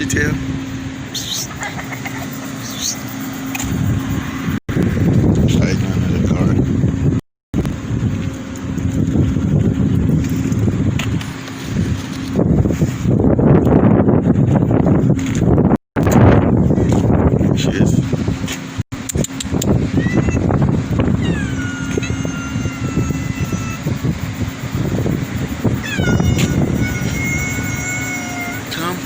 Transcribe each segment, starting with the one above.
bushy tail. Hiding under the car. She is. Come.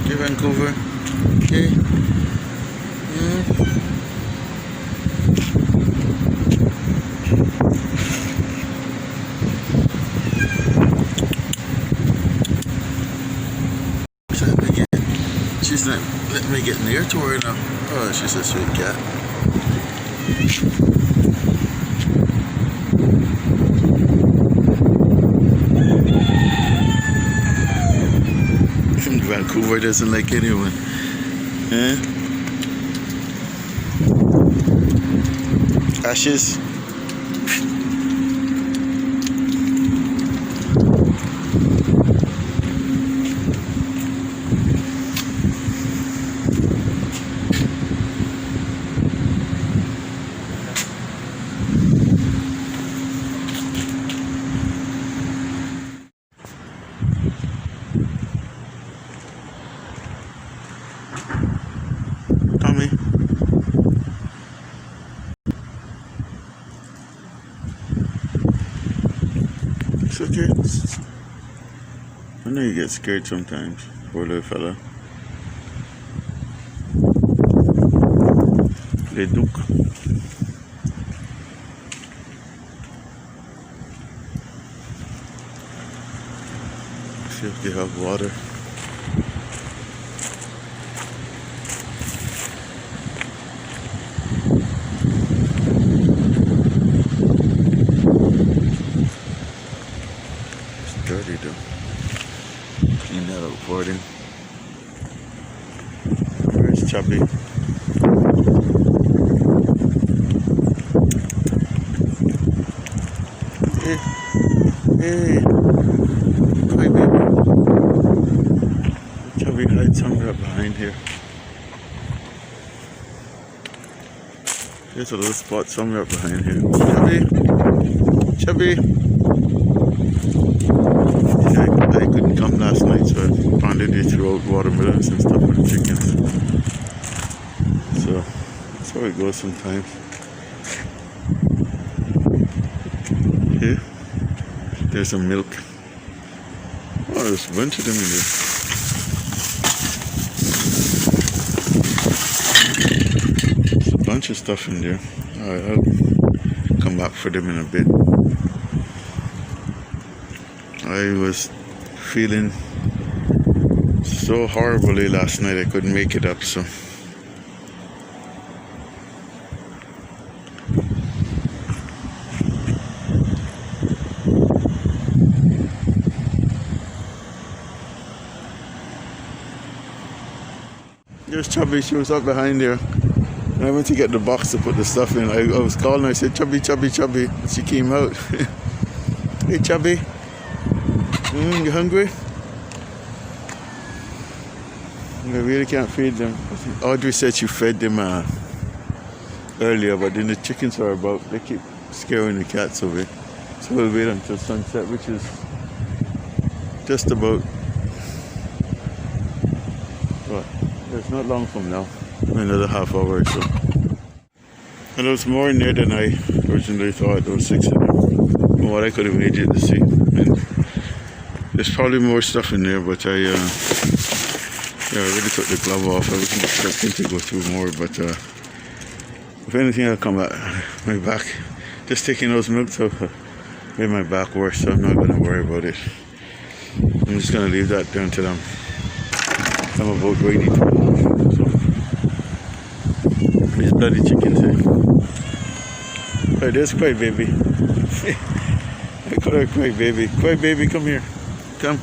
Okay, Vancouver. Okay. She's not letting me get near to her now. Oh, she's a sweet cat. Vancouver doesn't like anyone. Eh? Ashes. Tommy. It's okay. I know you get scared sometimes, poor little fella. Le Duc. See if they have water. Dirty though. Clean that up for them. Where's Chubby? Hey, hey, hi baby. Chubby hides somewhere behind here. There's a little spot somewhere behind here. Chubby, Chubby. I couldn't come last night, so I pounded it throughout watermelons and stuff for the chickens. So that's how it goes sometimes. Here, there's some milk. Oh, there's a bunch of them in there. There's a bunch of stuff in there. Alright, I'll come back for them in a bit. I was feeling so horribly last night I couldn't make it up, so there's Chubby. She was up behind there and I went to get the box to put the stuff in. I was calling, I said Chubby, Chubby, Chubby, and she came out. Hey Chubby. You hungry? I really can't feed them. Audrey said she fed them earlier, but then the chickens are about. They keep scaring the cats away. So we'll wait until sunset, which is just about. What? It's not long from now. Another half hour or so. And there was more in there than I originally thought. There was 6 of them. From what I could have imagined to see. And there's probably more stuff in there, but I really took the glove off. I wasn't expecting to go through more, but if anything, I'll come back. My back, just taking those milks out, made my back worse, so I'm not going to worry about it. I'm just going to leave that down till I'm about ready to go. So, these bloody chickens here. Right, there's Quite Baby. I call her Quite Baby. Quite Baby, come here. Come.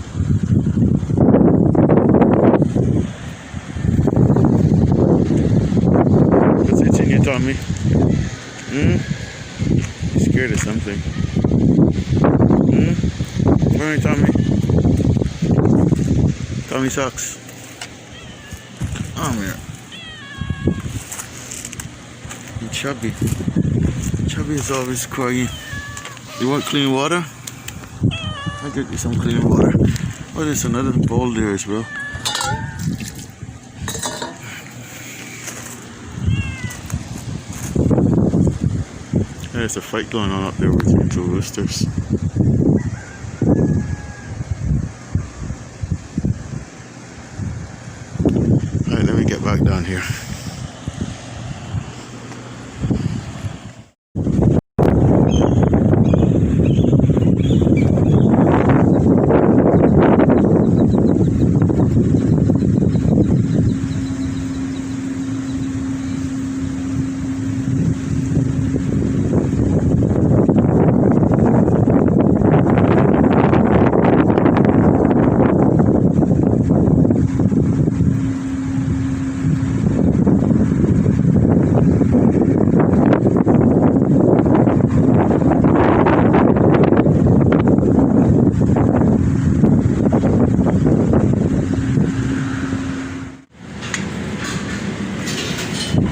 Tommy? You scared of something? Where are you, Tommy? Tommy socks. Come here. And Chubby. Chubby is always crying. You want clean water? I'll get you some clean water. Oh, there's another bowl there as well. There's a fight going on up there between two roosters. Alright, let me get back down here.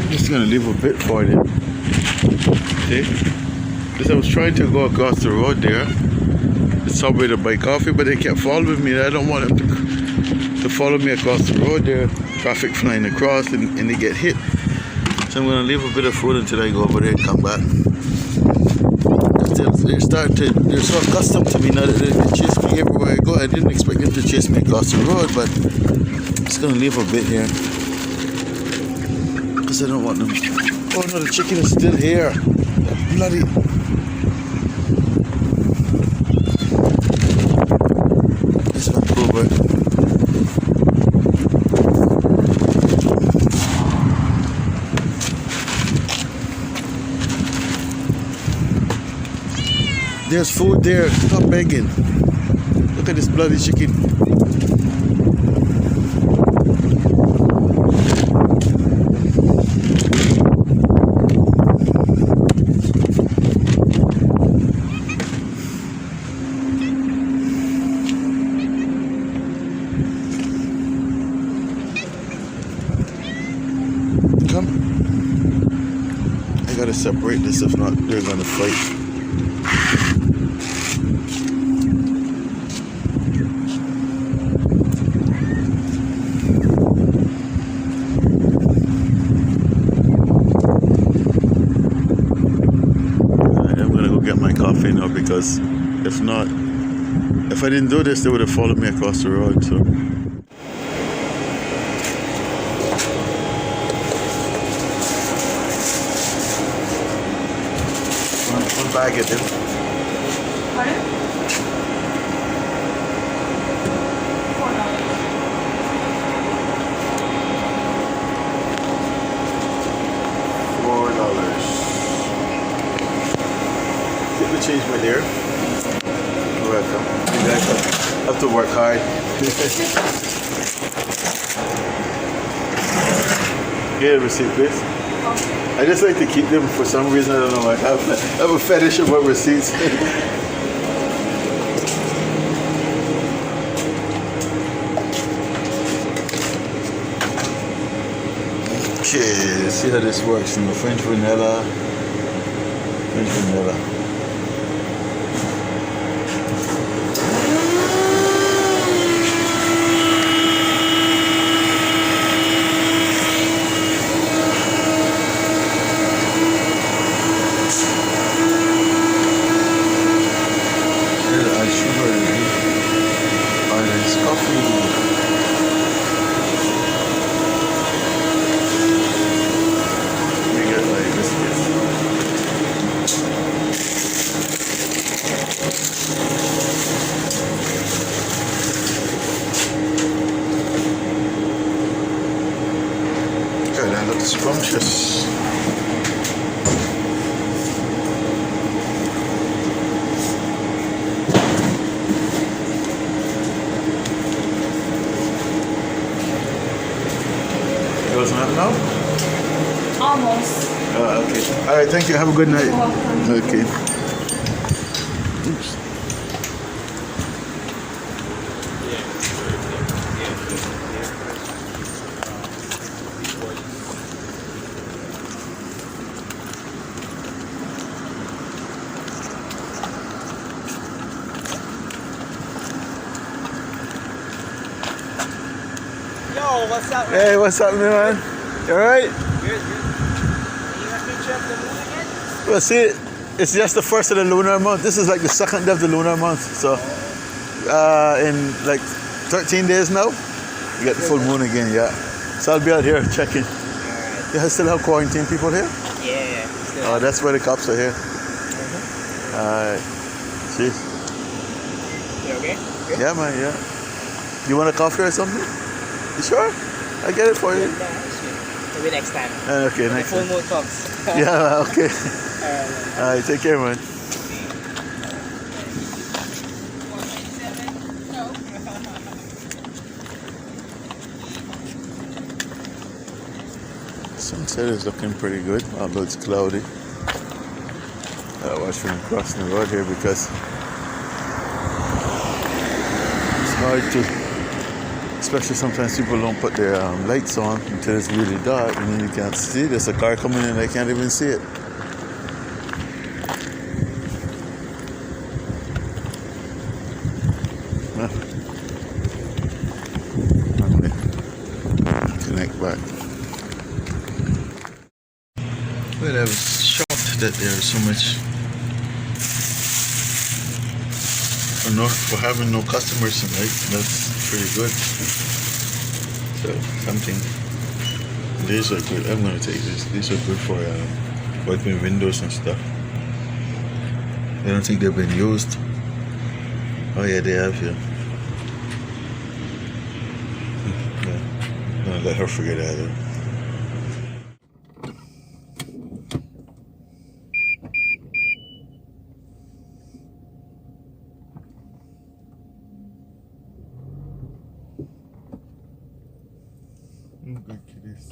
Just gonna leave a bit for them. See? Because I was trying to go across the road there, the subway to buy coffee, but they kept following me. I don't want them to follow me across the road there. Traffic flying across and they get hit. So I'm gonna leave a bit of food until I go over there and come back. They're so accustomed to me now that they chase me everywhere I go. I didn't expect them to chase me across the road, but I'm just gonna leave a bit here. I don't want them. Oh no, the chicken is still here. Bloody. It's not cool, but there's food there. Stop begging. Look at this bloody chicken. I gotta separate this, if not they're gonna fight. I'm gonna go get my coffee now, because if not, if I didn't do this, they would have followed me across the road. So one bag of them. Pardon? $4. Get the change, my dear. You're welcome. You guys have to work hard. Get a receipt, please. I just like to keep them for some reason. I don't know. I have a fetish about receipts. Okay, see how this works in the French vanilla. French vanilla. Scrumptious. Goes not now? Almost. Okay. All right. Thank you. Have a good night. You're welcome. Okay. Oops. Yo, what's up, man? Hey, what's up, man? You alright? Good, good. You got a picture of the moon again? Well, see, it's just the first of the lunar month. This is like the second day of the lunar month. So, in like 13 days now, you get the full moon again, yeah. So I'll be out here checking. Alright. You still have quarantine people here? Yeah, still. Oh, that's why the cops are here. Alright. See? You okay? Good? Yeah, man, yeah. You want a coffee or something? You sure? I get it for you. No, actually. Maybe next time. Okay, When next the full time. moon comes. Yeah, okay. Alright. Alright, take care, man. Sunset is looking pretty good, although it's cloudy. Watching them crossing the road here because it's hard to, especially sometimes people don't put their lights on until it's really dark and then you can't see. There's a car coming in and they can't even see it. I'm gonna connect back. But I was shocked that there was so much for having no customers tonight. That's pretty good. So something. These are good. I'm gonna take this. These are good for wiping windows and stuff. I don't think they've been used. Oh yeah, they have here. Yeah. I'm gonna let her forget either. Good kiddies.